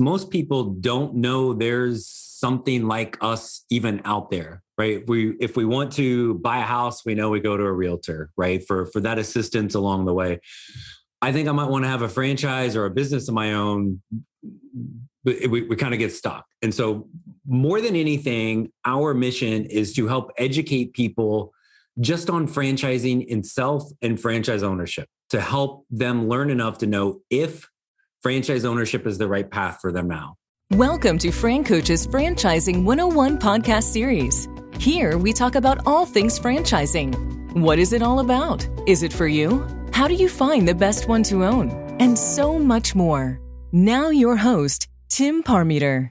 Most people don't know there's something like us even out there, right? If we want to buy a house, we know we go to a realtor, right? For that assistance along the way. I think I might want to have a franchise or a business of my own, but we kind of get stuck. And so more than anything, our mission is to help educate people just on franchising itself and franchise ownership, to help them learn enough to know if franchise ownership is the right path for them now. Welcome to Francoach's Franchising 101 podcast series. Here we talk about all things franchising. What is it all about? Is it for you? How do you find the best one to own? And so much more. Now your host, Tim Parmeter.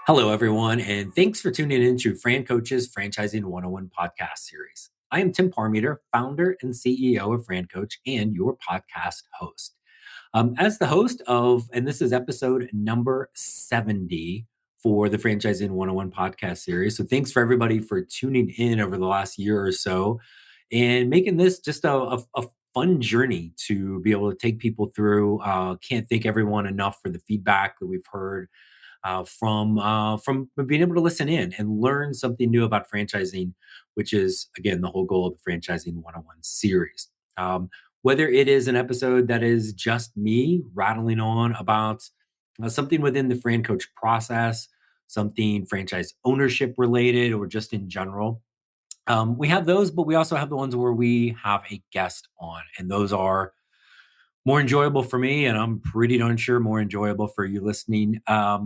Hello, everyone, and thanks for tuning in to Francoach's Franchising 101 podcast series. I am Tim Parmeter, founder and CEO of Francoach and your podcast host. As the host of, and this is episode number 70 for the Franchising 101 podcast series. So thanks for everybody for tuning in over the last year or so and making this just a fun journey to be able to take people through. Can't thank everyone enough for the feedback that we've heard from being able to listen in and learn something new about franchising, which is, again, the whole goal of the Franchising 101 series. Whether it is an episode that is just me rattling on about something within the Francoach process, something franchise ownership related, or just in general. We have those, but we also have the ones where we have a guest on, and those are more enjoyable for me, and I'm pretty darn sure more enjoyable for you listening,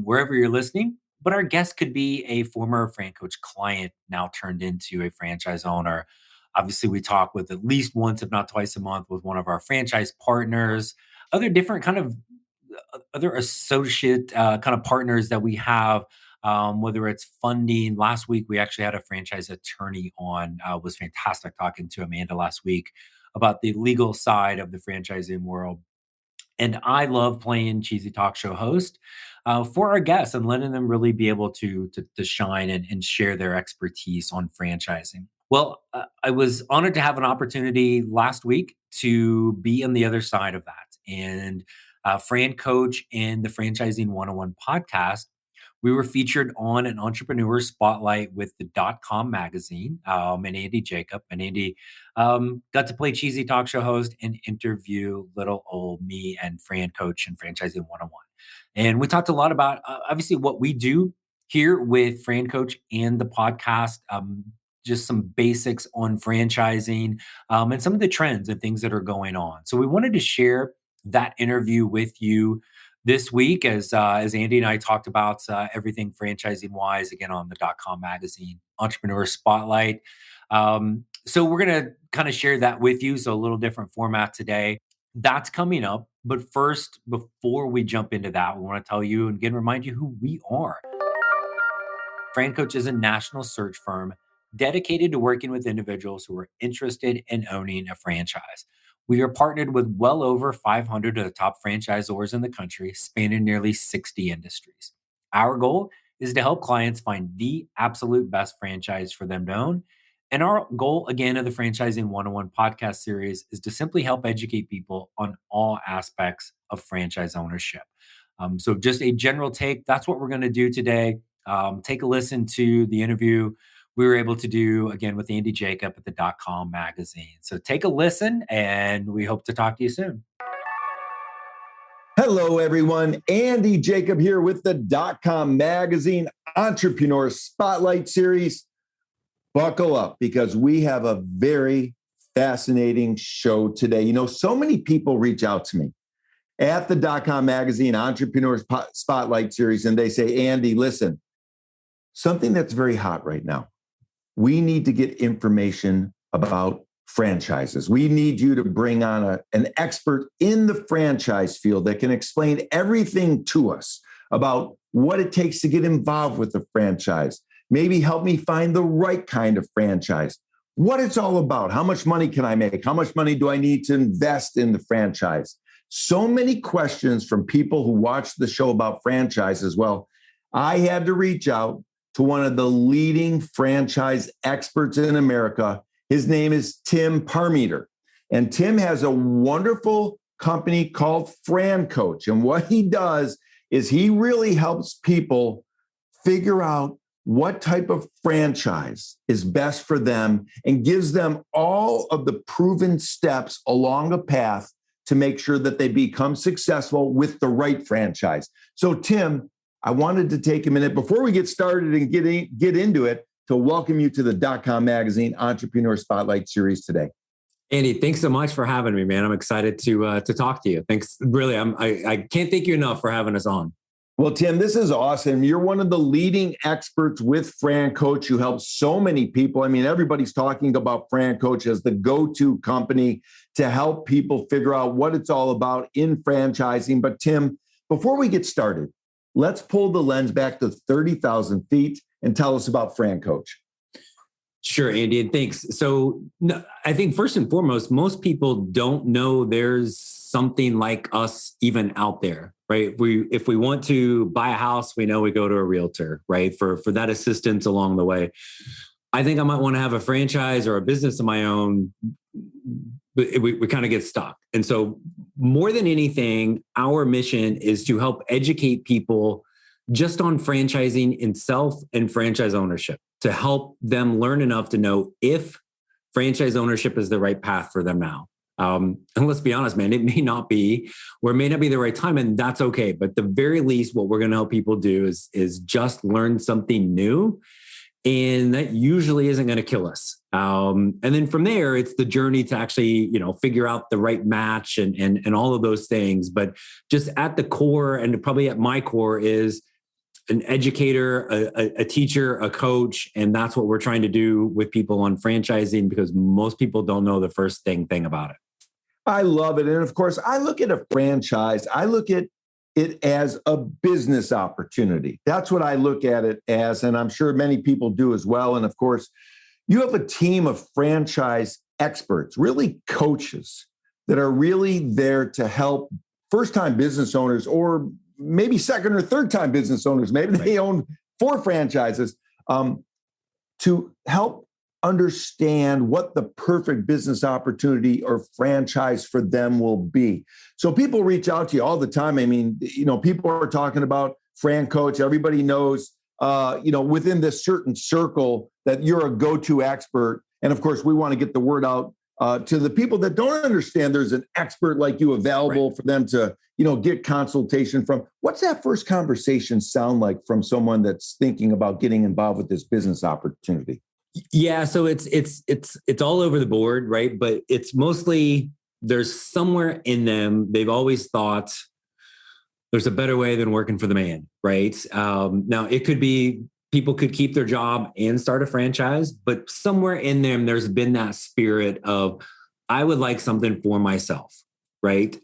wherever you're listening. But our guest could be a former Francoach client now turned into a franchise owner. Obviously, we talk with at least once, if not twice a month, with one of our franchise partners, other different kind of other associate kind of partners that we have, whether it's funding. Last week, we actually had a franchise attorney on. It was fantastic talking to Amanda last week about the legal side of the franchising world. And I love playing cheesy talk show host for our guests and letting them really be able to shine and share their expertise on franchising. Well, I was honored to have an opportunity last week to be on the other side of that. And Francoach and the Franchising 101 podcast, we were featured on an entrepreneur spotlight with the DotCom magazine, and Andy Jacob. And Andy got to play cheesy talk show host and interview little old me and Francoach and Franchising 101. And we talked a lot about, obviously, what we do here with Francoach and the podcast, just some basics on franchising, and some of the trends and things that are going on. So we wanted to share that interview with you this week as Andy and I talked about everything franchising wise, again, on the .com magazine, Entrepreneur Spotlight. So we're going to kind of share that with you. So a little different format today. That's coming up. But first, before we jump into that, we want to tell you and again, remind you who we are. Francoach is a national search firm dedicated to working with individuals who are interested in owning a franchise. We are partnered with well over 500 of the top franchisors in the country, spanning nearly 60 industries. Our goal is to help clients find the absolute best franchise for them to own. And our goal, again, of the Franchising 101 podcast series is to simply help educate people on all aspects of franchise ownership. So just a general take, that's what we're going to do today. Take a listen to the interview we were able to do, again, with Andy Jacob at the .com magazine. So take a listen, and we hope to talk to you soon. Hello, everyone. Andy Jacob here with the .com magazine Entrepreneur Spotlight series. Buckle up, because we have a very fascinating show today. You know, so many people reach out to me at the .com magazine Entrepreneur Spotlight series, and they say, Andy, listen, something that's very hot right now. We need to get information about franchises. We need you to bring on an expert in the franchise field that can explain everything to us about what it takes to get involved with the franchise. Maybe help me find the right kind of franchise, what it's all about. How much money can I make? How much money do I need to invest in the franchise? So many questions from people who watch the show about franchises. Well, I had to reach out to one of the leading franchise experts in America. His name is Tim Parmeter. And Tim has a wonderful company called Francoach. And what he does is he really helps people figure out what type of franchise is best for them and gives them all of the proven steps along a path to make sure that they become successful with the right franchise. So, Tim, I wanted to take a minute before we get started and get into it to welcome you to the DotCom Magazine Entrepreneur Spotlight Series today. Andy, thanks so much for having me, man. I'm excited to talk to you. Thanks. Really, I can't thank you enough for having us on. Well, Tim, this is awesome. You're one of the leading experts with Francoach. You help so many people. I mean, everybody's talking about Francoach as the go-to company to help people figure out what it's all about in franchising. But Tim, before we get started, let's pull the lens back to 30,000 feet and tell us about Francoach. Sure, Andy, and thanks. So I think first and foremost, most people don't know there's something like us even out there, right? If we want to buy a house, we know we go to a realtor, right? For that assistance along the way. I think I might want to have a franchise or a business of my own, but we kind of get stuck. And so more than anything, our mission is to help educate people just on franchising itself and franchise ownership, to help them learn enough to know if franchise ownership is the right path for them now. And let's be honest, man, it may not be, or it may not be the right time, and that's okay. But at the very least, what we're going to help people do is just learn something new. And that usually isn't going to kill us. And then from there, it's the journey to actually, figure out the right match and all of those things. But just at the core, and probably at my core, is an educator, a teacher, a coach. And that's what we're trying to do with people on franchising, because most people don't know the first thing about it. I love it. And of course, I look at a franchise, I look at it as a business opportunity. That's what I look at it as. And I'm sure many people do as well. And of course, you have a team of franchise experts, really coaches that are really there to help first-time business owners, or maybe second or third-time business owners. Maybe they own 4 franchises, to help understand what the perfect business opportunity or franchise for them will be. So people reach out to you all the time. I mean, people are talking about Francoach. Everybody knows, within this certain circle that you're a go-to expert. And of course, we want to get the word out to the people that don't understand there's an expert like you available for them to, get consultation from. What's that first conversation sound like from someone that's thinking about getting involved with this business opportunity? Yeah, so it's all over the board, right? But it's mostly, there's somewhere in them, they've always thought there's a better way than working for the man, right? Now, it could be people could keep their job and start a franchise, but somewhere in them, there's been that spirit of, I would like something for myself, right?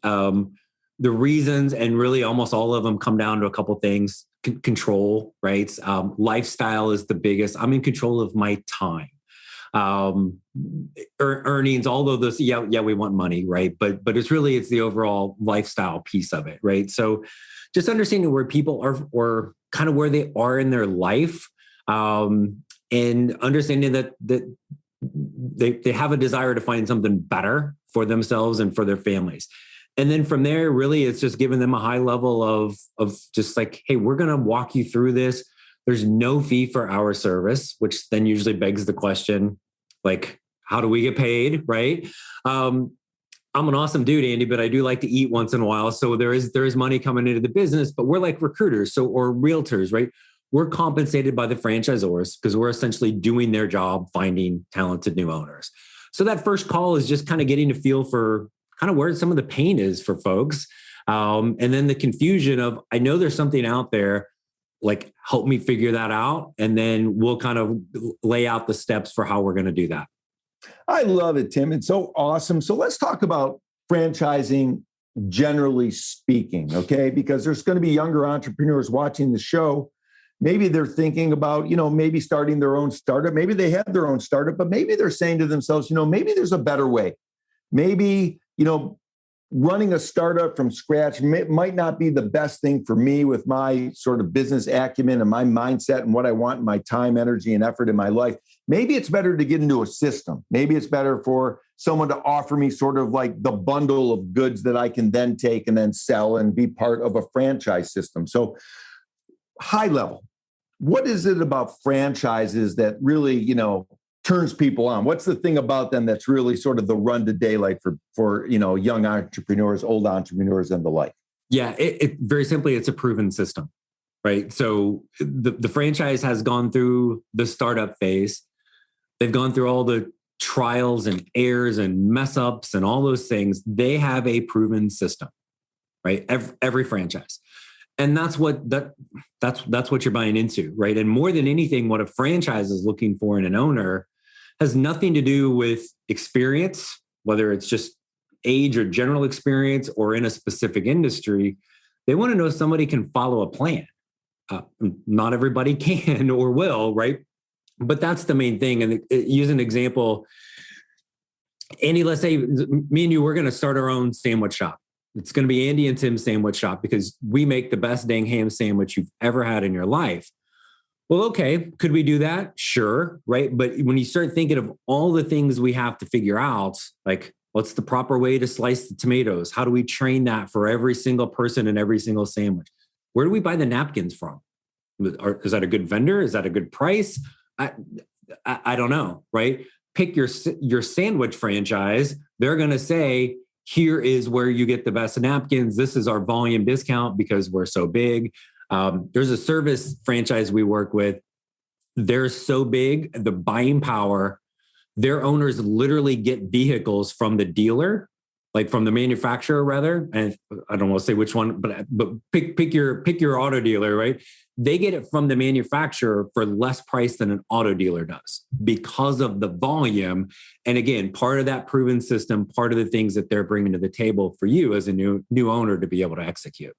The reasons, and really almost all of them, come down to a couple of things. Control, right? Lifestyle is the biggest. I'm in control of my time. Earnings, all of those, yeah, we want money, right? But it's the overall lifestyle piece of it, right? So just understanding where people are, or kind of where they are in their life, and understanding that they have a desire to find something better for themselves and for their families. And then from there, really, it's just giving them a high level of just like, hey, we're going to walk you through this. There's no fee for our service, which then usually begs the question, like, how do we get paid, right? I'm an awesome dude, Andy, but I do like to eat once in a while. So there is money coming into the business, but we're like recruiters, or realtors, right? We're compensated by the franchisors because we're essentially doing their job, finding talented new owners. So that first call is just kind of getting a feel for kind of where some of the pain is for folks. And then the confusion of, I know there's something out there, like, help me figure that out. And then we'll kind of lay out the steps for how we're going to do that. I love it, Tim. It's so awesome. So let's talk about franchising, generally speaking, okay? Because there's going to be younger entrepreneurs watching the show. Maybe they're thinking about, maybe starting their own startup. Maybe they have their own startup, but maybe they're saying to themselves, maybe there's a better way. Maybe, running a startup from scratch might not be the best thing for me with my sort of business acumen and my mindset and what I want in my time, energy, and effort in my life. maybe it's better to get into a system. Maybe it's better for someone to offer me sort of like the bundle of goods that I can then take and then sell and be part of a franchise system. So high level, what is it about franchises that really, turns people on? What's the thing about them that's really sort of the run to daylight for young entrepreneurs, old entrepreneurs, and the like? Yeah, it very simply, it's a proven system, right? So the franchise has gone through the startup phase. They've gone through all the trials and errors and mess ups and all those things. They have a proven system, right? Every franchise. And that's what you're buying into, right? And more than anything, what a franchise is looking for in an owner has nothing to do with experience, whether it's just age or general experience or in a specific industry. They want to know somebody can follow a plan. Not everybody can or will, right? But that's the main thing. And use an example. Andy, let's say me and you, we're going to start our own sandwich shop. It's going to be Andy and Tim's sandwich shop because we make the best dang ham sandwich you've ever had in your life. Well, okay, could we do that? Sure, right? But when you start thinking of all the things we have to figure out, like what's the proper way to slice the tomatoes? How do we train that for every single person in every single sandwich? Where do we buy the napkins from? Is that a good vendor? Is that a good price? I don't know, right? Pick your sandwich franchise. They're going to say, here is where you get the best napkins. This is our volume discount because we're so big. There's a service franchise we work with. They're so big, the buying power, their owners literally get vehicles from the dealer, like from the manufacturer rather. And I don't want to say which one, but pick your auto dealer, right? They get it from the manufacturer for less price than an auto dealer does because of the volume. And again, part of that proven system, part of the things that they're bringing to the table for you as a new owner to be able to execute.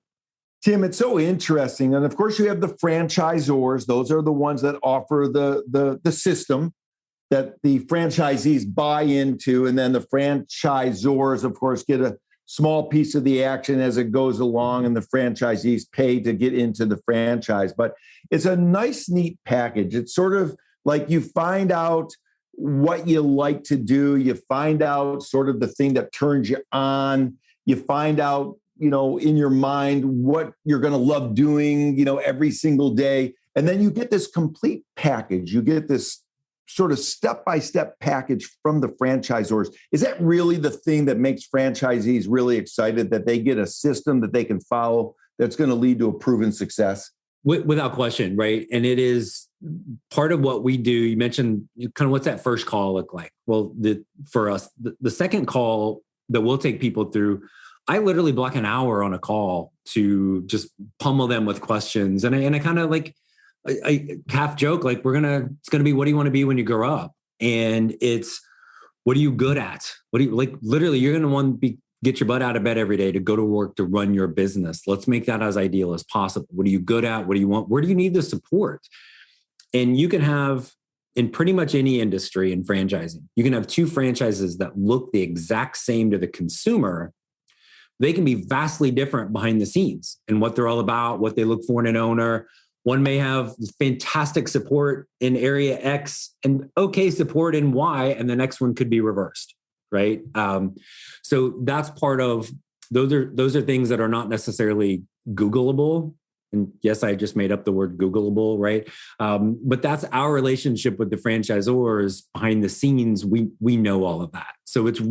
Tim, it's so interesting. And of course, you have the franchisors. Those are the ones that offer the system that the franchisees buy into. And then the franchisors, of course, get a small piece of the action as it goes along, and the franchisees pay to get into the franchise. But it's a nice, neat package. It's sort of like you find out what you like to do. You find out sort of the thing that turns you on. You find out, in your mind what you're going to love doing, every single day. And then you get this complete package. You get this sort of step-by-step package from the franchisors. Is that really the thing that makes franchisees really excited, that they get a system that they can follow that's going to lead to a proven success? Without question, right? And it is part of what we do. You mentioned kind of what's that first call look like? Well, for us, the second call that we'll take people through, I literally block an hour on a call to just pummel them with questions. And I kind of like, I half joke, like it's going to be, what do you want to be when you grow up? And it's, what are you good at? What do you like? Literally, you're going to want to get your butt out of bed every day to go to work, to run your business. Let's make that as ideal as possible. What are you good at? What do you want? Where do you need the support? And you can have, in pretty much any industry in franchising, you can have two franchises that look the exact same to the consumer. They can be vastly different behind the scenes and what they're all about, what they look for in an owner. One may have fantastic support in area X and okay support in Y, and the next one could be reversed, right? So that's part of, those are things that are not necessarily Googleable. And yes, I just made up the word Googleable, right? But that's our relationship with the franchisors behind the scenes. We know all of that. So it's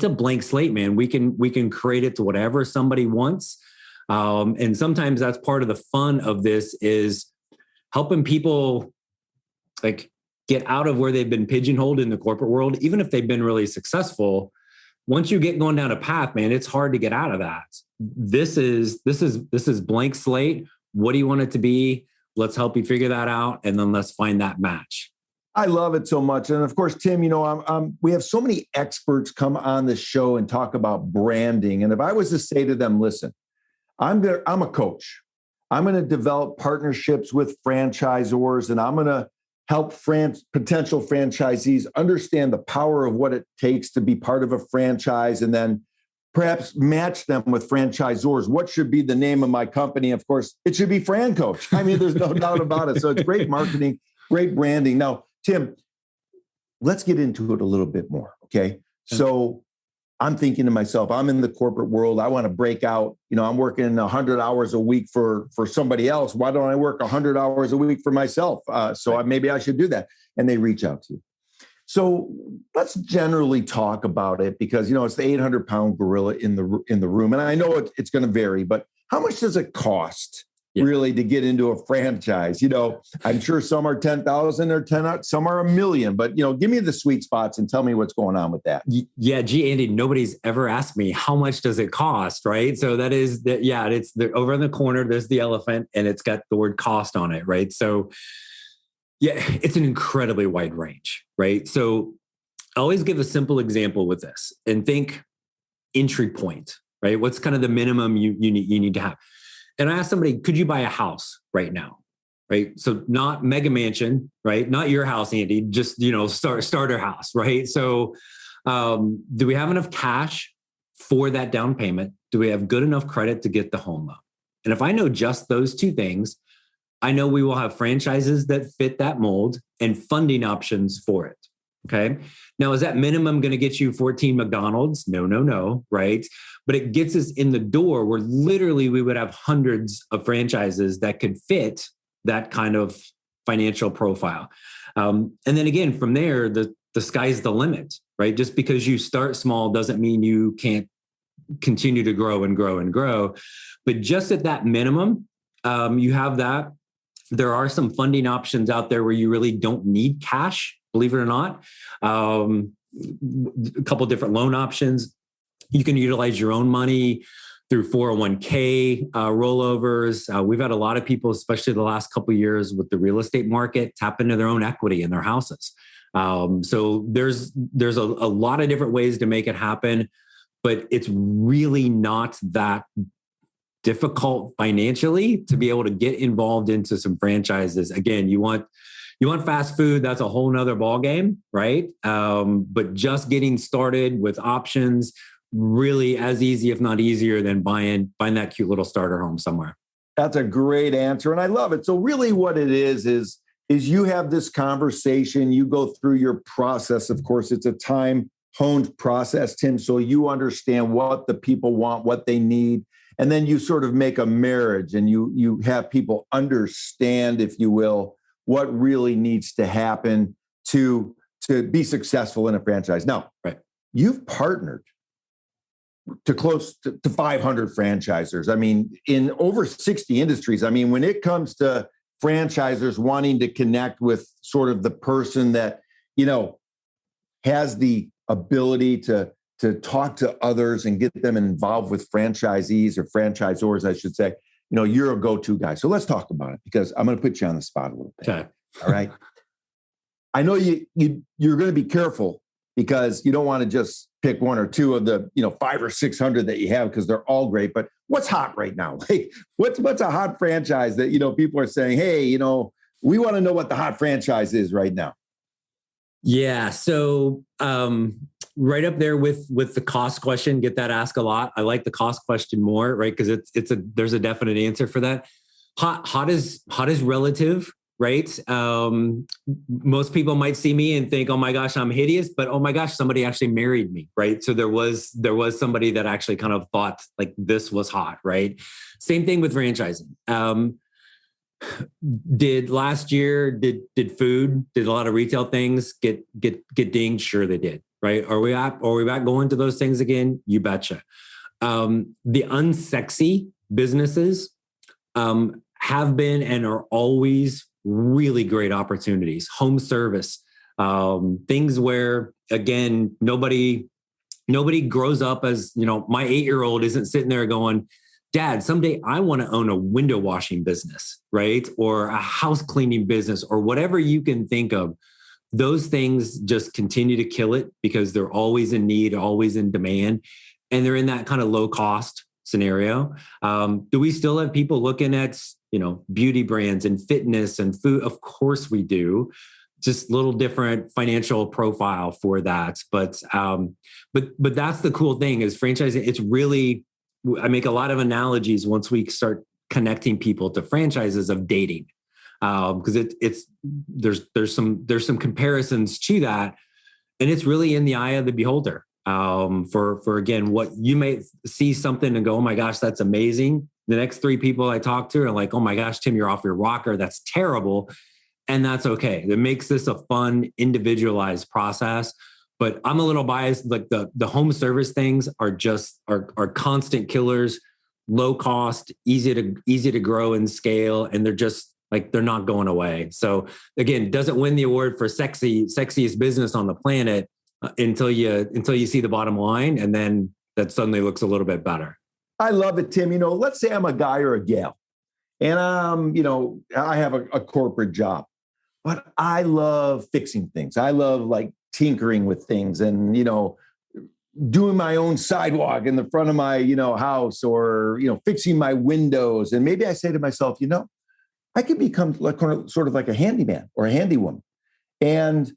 a blank slate, man. We can create it to whatever somebody wants. And sometimes that's part of the fun of this, is helping people like get out of where they've been pigeonholed in the corporate world. Even if they've been really successful, once you get going down a path, man, it's hard to get out of that. This is blank slate. What do you want it to be? Let's help you figure that out. And then let's find that match. I love it so much. And of course, Tim, we have so many experts come on the show and talk about branding. And if I was to say to them, listen, I'm a coach. I'm going to develop partnerships with franchisors, and I'm going to help potential franchisees understand the power of what it takes to be part of a franchise, and then perhaps match them with franchisors. What should be the name of my company? Of course, it should be Francoach. I mean, there's no doubt about it. So it's great marketing. Great branding. Now, Tim, let's get into it a little bit more. Okay. So I'm thinking to myself, I'm in the corporate world. I want to break out. I'm working 100 hours a week for somebody else. Why don't I work 100 hours a week for myself? Maybe I should do that. And they reach out to you. So let's generally talk about it because, it's the 800-pound gorilla in the room. And I know it's going to vary, but how much does it cost really to get into a franchise? I'm sure some are 10,000 or 10, some are 1 million, but give me the sweet spots and tell me what's going on with that. Yeah. Gee, Andy, nobody's ever asked me how much does it cost, right? So that is that. Yeah. It's over in the corner. There's the elephant and it's got the word cost on it. Right. So yeah, it's an incredibly wide range, right? So I always give a simple example with this and think entry point, right? What's kind of the minimum you need to have? And I asked somebody, could you buy a house right now? Right. So not mega mansion, right? Not your house, Andy, just, starter house, right? So do we have enough cash for that down payment? Do we have good enough credit to get the home loan? And if I know just those two things, I know we will have franchises that fit that mold and funding options for it. Okay. Now, is that minimum going to get you 14 McDonald's? No, right? But it gets us in the door where literally we would have hundreds of franchises that could fit that kind of financial profile. And then again, from there, the sky's the limit, right? Just because you start small doesn't mean you can't continue to grow and grow and grow. But just at that minimum, you have that. There are some funding options out there where you really don't need cash, believe it or not. A couple of different loan options. You can utilize your own money through 401k rollovers. We've had a lot of people, especially the last couple of years with the real estate market, tap into their own equity in their houses. So there's a lot of different ways to make it happen, but it's really not that difficult financially to be able to get involved into some franchises. Again, you want fast food, that's a whole nother ballgame, right? But just getting started with options, really as easy, if not easier, than buying that cute little starter home somewhere. That's a great answer. And I love it. So really what it is you have this conversation, you go through your process. Of course, it's a time-honed process, Tim. So you understand what the people want, what they need. And then you sort of make a marriage and you have people understand, if you will, what really needs to happen to be successful in a franchise. Now, right. You've partnered to close to 500 franchisors. I mean, in over 60 industries. I mean, when it comes to franchisors wanting to connect with sort of the person that, has the ability to talk to others and get them involved with franchisees or franchisors, I should say, you're a go-to guy. So let's talk about it because I'm going to put you on the spot a little bit. Okay. All right. I know you're going to be careful because you don't want to just pick one or two of the, 500 or 600 that you have because they're all great. But what's hot right now? Like, what's a hot franchise that, people are saying, hey, we want to know what the hot franchise is right now. Yeah. So, right up there with the cost question, get that asked a lot. I like the cost question more, right? Because there's a definite answer for that. Hot is relative, right? Most people might see me and think, oh my gosh, I'm hideous, but oh my gosh, somebody actually married me, right? So there was somebody that actually kind of thought like this was hot, right? Same thing with franchising. Did last year, did food, did a lot of retail things get dinged? Sure they did, right? Are we back going to those things again? You betcha. The unsexy businesses have been and are always really great opportunities. Home service, things where, again, nobody grows up as, my 8-year-old isn't sitting there going, Dad, someday I want to own a window washing business, right? Or a house cleaning business or whatever you can think of. Those things just continue to kill it because they're always in need, always in demand. And they're in that kind of low cost scenario. Do we still have people looking at, beauty brands and fitness and food? Of course we do. Just a little different financial profile for that. But that's the cool thing is franchising. It's really, I make a lot of analogies once we start connecting people to franchises of dating. because there's some comparisons to that, and it's really in the eye of the beholder. For again, what you may see something and go, oh my gosh, that's amazing. The next 3 people I talk to are like, oh my gosh, Tim, you're off your rocker. That's terrible. And that's okay. It makes this a fun, individualized process. But I'm a little biased. Like the home service things are constant killers, low cost, easy to grow and scale. And they're not going away. So again, doesn't win the award for sexiest business on the planet until you see the bottom line. And then that suddenly looks a little bit better. I love it, Tim. Let's say I'm a guy or a gal and I have a corporate job, but I love fixing things. I love like tinkering with things and, doing my own sidewalk in the front of my, house or, fixing my windows. And maybe I say to myself, I could become like sort of like a handyman or a handywoman. And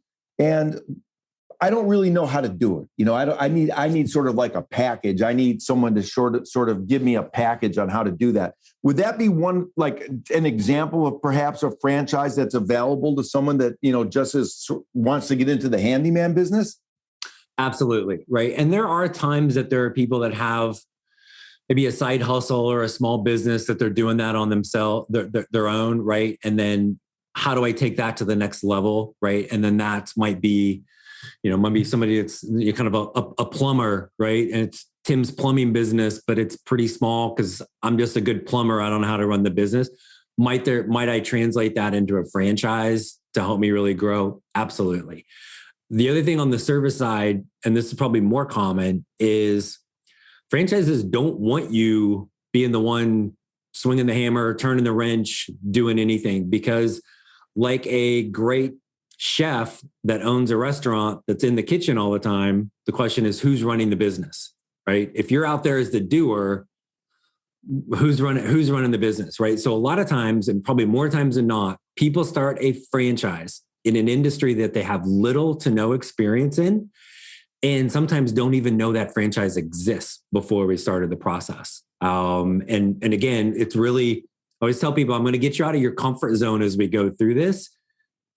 I don't really know how to do it. I need sort of like a package. I need someone to sort of give me a package on how to do that. Would that be like an example of perhaps a franchise that's available to someone that, just wants to get into the handyman business? Absolutely. Right. And there are times that there are people that have maybe a side hustle or a small business that they're doing that on themselves, their own. Right. And then how do I take that to the next level? Right. And then that might be somebody that's kind of a plumber, right? And it's Tim's plumbing business, but it's pretty small because I'm just a good plumber. I don't know how to run the business. Might I translate that into a franchise to help me really grow? Absolutely. The other thing on the service side, and this is probably more common, is franchises don't want you being the one swinging the hammer, turning the wrench, doing anything, because like a great chef that owns a restaurant that's in the kitchen all the time, the question is who's running the business, right? If you're out there as the doer, who's running the business, right? So a lot of times, and probably more times than not, people start a franchise in an industry that they have little to no experience in, and sometimes don't even know that franchise exists before we started the process. And again, it's really, I always tell people, I'm going to get you out of your comfort zone as we go through this.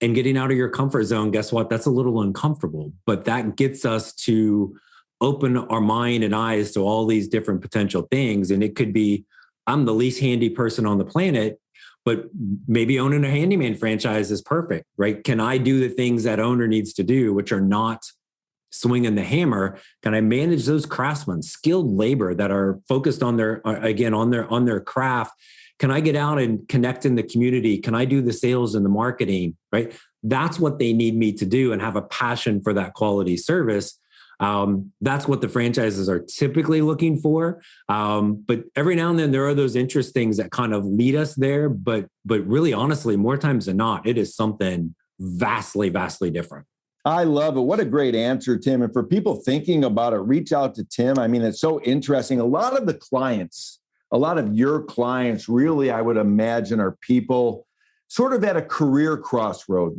And getting out of your comfort zone, guess what? That's a little uncomfortable, but that gets us to open our mind and eyes to all these different potential things. And it could be, I'm the least handy person on the planet, but maybe owning a handyman franchise is perfect, right? Can I do the things that owner needs to do, which are not swinging the hammer? Can I manage those craftsmen, skilled labor that are focused on their craft? Can I get out and connect in the community? Can I do the sales and the marketing, right? That's what they need me to do and have a passion for that quality service. That's what the franchises are typically looking for. But every now and then there are those interest things that kind of lead us there. But really, honestly, more times than not, it is something vastly, vastly different. I love it. What a great answer, Tim. And for people thinking about it, reach out to Tim. I mean, it's so interesting. A lot of your clients really, I would imagine, are people sort of at a career crossroad.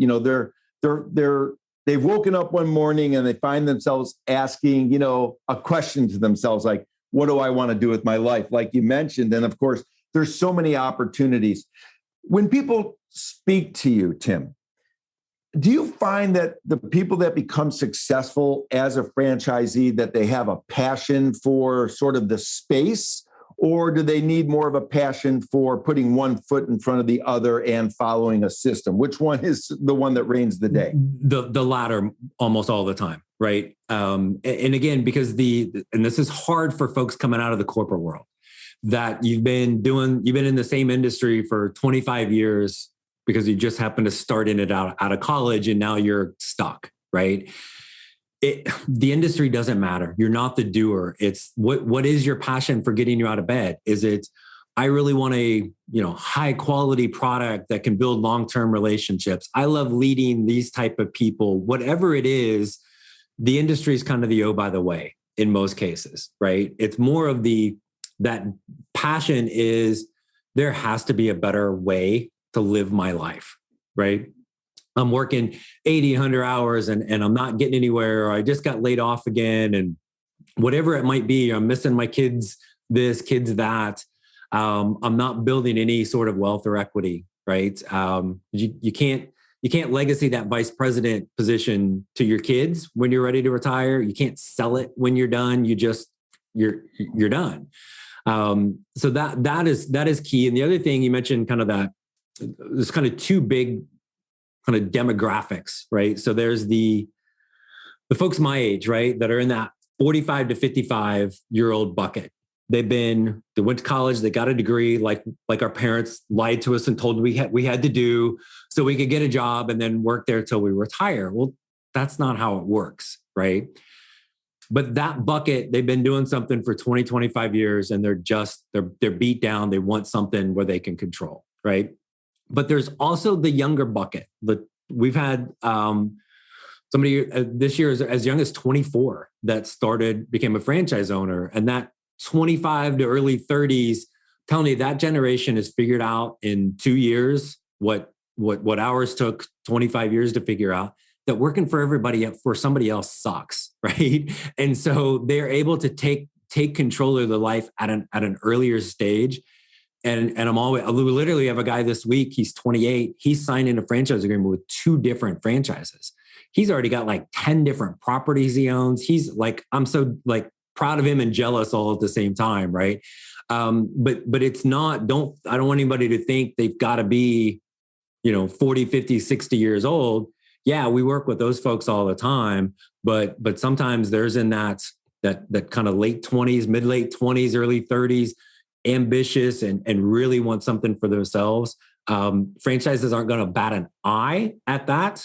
They've woken up one morning and they find themselves asking, a question to themselves like, what do I want to do with my life? Like you mentioned. And of course, there's so many opportunities. When people speak to you, Tim, do you find that the people that become successful as a franchisee, that they have a passion for sort of the space? Or do they need more of a passion for putting one foot in front of the other and following a system? Which one is the one that reigns the day? The latter almost all the time, right? And again, because and this is hard for folks coming out of the corporate world, that you've been in the same industry for 25 years because you just happened to start in it out of college and now you're stuck, right? The industry doesn't matter. You're not the doer. It's what is your passion for getting you out of bed? Is it, I really want a high quality product that can build long-term relationships. I love leading these type of people. Whatever it is, the industry is kind of the by the way in most cases, right? It's more of that passion is there has to be a better way to live my life, right? I'm working 80, 100 hours and I'm not getting anywhere, or I just got laid off again, and whatever it might be, I'm missing my kids this, kids that. I'm not building any sort of wealth or equity. right? You can't legacy that vice president position to your kids when you're ready to retire. You can't sell it when you're done. You're done. So that is key. And the other thing you mentioned, kind of that, there's kind of two big kind of demographics, right? So there's the folks my age, right, that are in that 45 to 55-year-old bucket. They went to college, they got a degree, like our parents lied to us and told we had to do, so we could get a job and then work there till we retire. Well, that's not how it works, right? But that bucket, they've been doing something for 20, 25 years, and they're beat down. They want something where they can control, right? But there's also the younger bucket. We've had somebody this year as young as 24 that became a franchise owner, and that 25 to early 30s, telling you that generation has figured out in 2 years what ours took 25 years to figure out, that working for somebody else sucks, right? And so they're able to take control of their life at an earlier stage. And I literally have a guy this week, he's 28, he's signing a franchise agreement with 2 different franchises. He's already got like 10 different properties he owns. He's like, I'm so like proud of him and jealous all at the same time, right? But it's not, I don't want anybody to think they've got to be, 40, 50, 60 years old. Yeah, we work with those folks all the time, but sometimes there's in that kind of late 20s, mid-late 20s, early 30s, ambitious and really want something for themselves. Franchises aren't going to bat an eye at that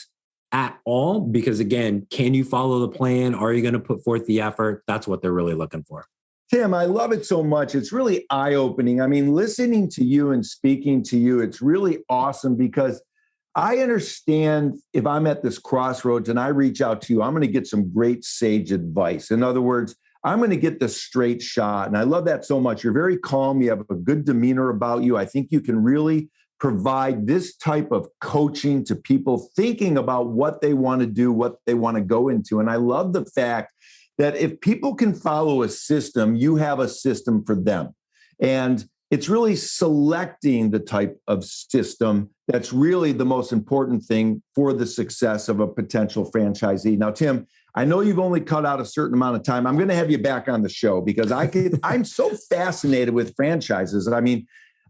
at all, because again, can you follow the plan? Are you going to put forth the effort? That's what they're really looking for. Tim, I love it so much. It's really eye-opening. I mean, listening to you and speaking to you, it's really awesome, because I understand if I'm at this crossroads and I reach out to you, I'm going to get some great sage advice. In other words, I'm going to get the straight shot. And I love that so much. You're very calm. You have a good demeanor about you. I think you can really provide this type of coaching to people thinking about what they want to do, what they want to go into. And I love the fact that if people can follow a system, you have a system for them. And it's really selecting the type of system that's really the most important thing for the success of a potential franchisee. Now, Tim, I know you've only cut out a certain amount of time. I'm going to have you back on the show, because I'm so fascinated with franchises. I mean,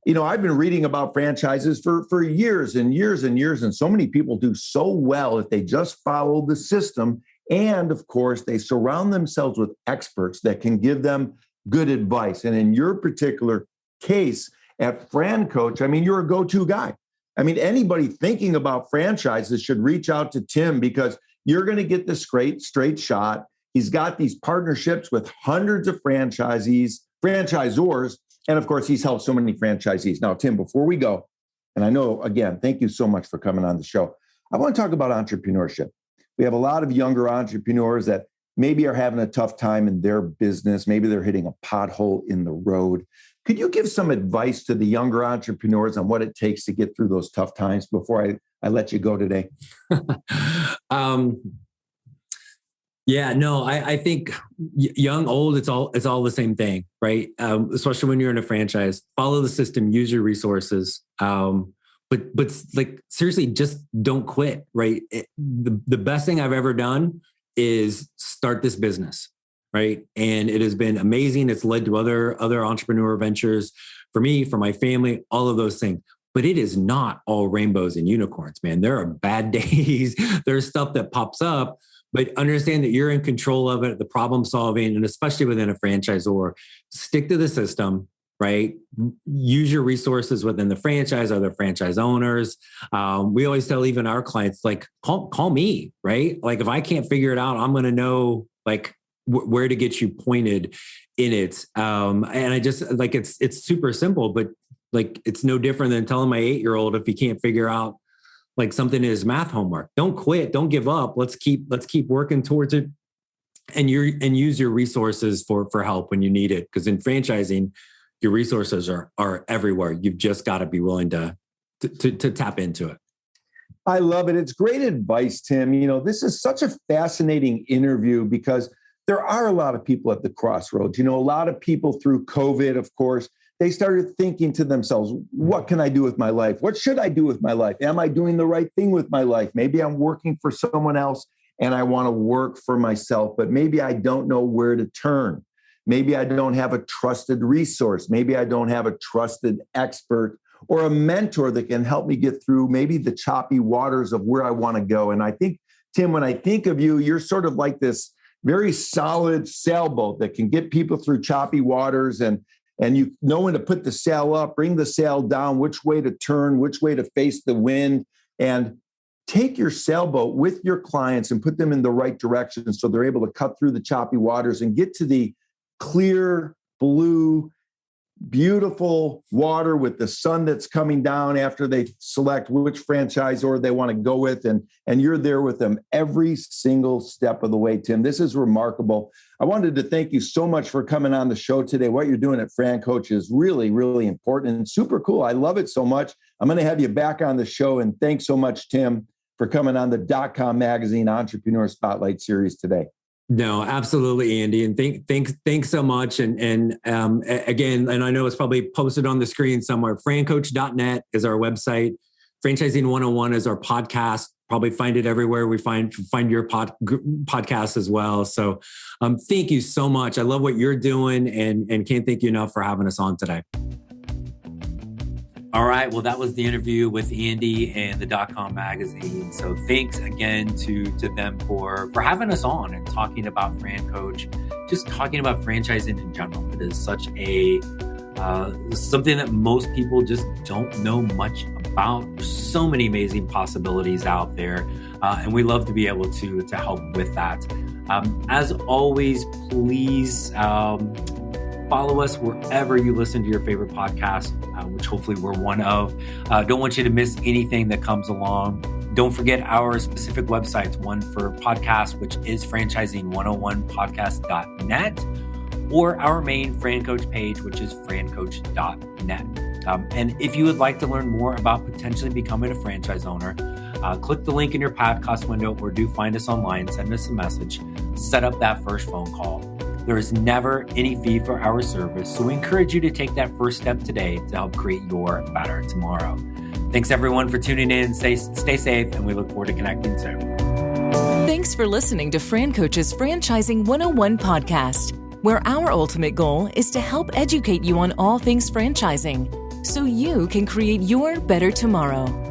I've been reading about franchises for years and years and years, and so many people do so well if they just follow the system. And of course, they surround themselves with experts that can give them good advice. And in your particular case at Francoach, I mean, you're a go-to guy. I mean, anybody thinking about franchises should reach out to Tim, because you're going to get this great straight shot. He's got these partnerships with hundreds of franchisors, and of course, he's helped so many franchisees. Now, Tim, before we go, and I know, again, thank you so much for coming on the show. I want to talk about entrepreneurship. We have a lot of younger entrepreneurs that maybe are having a tough time in their business. Maybe they're hitting a pothole in the road. Could you give some advice to the younger entrepreneurs on what it takes to get through those tough times before I let you go today? I think young, old, it's all the same thing, right? Especially when you're in a franchise, follow the system, use your resources. But like, seriously, just don't quit, right? The best thing I've ever done is start this business, right? And it has been amazing. It's led to other entrepreneur ventures for me, for my family, all of those things. But it is not all rainbows and unicorns, man. There are bad days. There's stuff that pops up, but understand that you're in control of it, the problem solving, and especially within a franchisor, stick to the system, right? Use your resources within the franchise, other franchise owners. We always tell even our clients, like, call me, right? Like, if I can't figure it out, I'm going to know like where to get you pointed in it. And I just like, it's super simple, but like, it's no different than telling my 8-year-old, if he can't figure out like something in his math homework, don't quit, don't give up. Let's keep working towards it, and use your resources for help when you need it. Because in franchising, your resources are everywhere. You've just got to be willing to tap into it. I love it. It's great advice, Tim. This is such a fascinating interview, because there are a lot of people at the crossroads. A lot of people through COVID, of course, they started thinking to themselves, what can I do with my life? What should I do with my life? Am I doing the right thing with my life? Maybe I'm working for someone else and I want to work for myself, but maybe I don't know where to turn. Maybe I don't have a trusted resource. Maybe I don't have a trusted expert or a mentor that can help me get through maybe the choppy waters of where I want to go. And I think, Tim, when I think of you, you're sort of like this very solid sailboat that can get people through choppy waters, and you know when to put the sail up, bring the sail down, which way to turn, which way to face the wind, and take your sailboat with your clients and put them in the right direction so they're able to cut through the choppy waters and get to the clear, blue, beautiful water with the sun that's coming down after they select which franchisor they want to go with. And you're there with them every single step of the way, Tim. This is remarkable. I wanted to thank you so much for coming on the show today. What you're doing at Francoach is really, really important and super cool. I love it so much. I'm going to have you back on the show. And thanks so much, Tim, for coming on the DotCom Magazine Entrepreneur Spotlight Series today. No, absolutely, Andy. And thanks so much. And again, and I know it's probably posted on the screen somewhere, francoach.net is our website. Franchising 101 is our podcast. Probably find it everywhere. We find your podcast as well. So thank you so much. I love what you're doing and can't thank you enough for having us on today. All right. Well, that was the interview with Andy and the DotCom magazine. So thanks again to them for having us on and talking about Francoach, just talking about franchising in general. It is such a something that most people just don't know much about. There's so many amazing possibilities out there. And we love to be able to help with that. As always, please follow us wherever you listen to your favorite podcast, which hopefully we're one of. Don't want you to miss anything that comes along. Don't forget our specific websites, one for podcasts, which is franchising101podcast.net, or our main Francoach page, which is francoach.net. And if you would like to learn more about potentially becoming a franchise owner, click the link in your podcast window or do find us online, send us a message, set up that first phone call. There is never any fee for our service, so we encourage you to take that first step today to help create your better tomorrow. Thanks everyone for tuning in. Stay safe, and we look forward to connecting soon. Thanks for listening to Francoach's Franchising 101 podcast, where our ultimate goal is to help educate you on all things franchising so you can create your better tomorrow.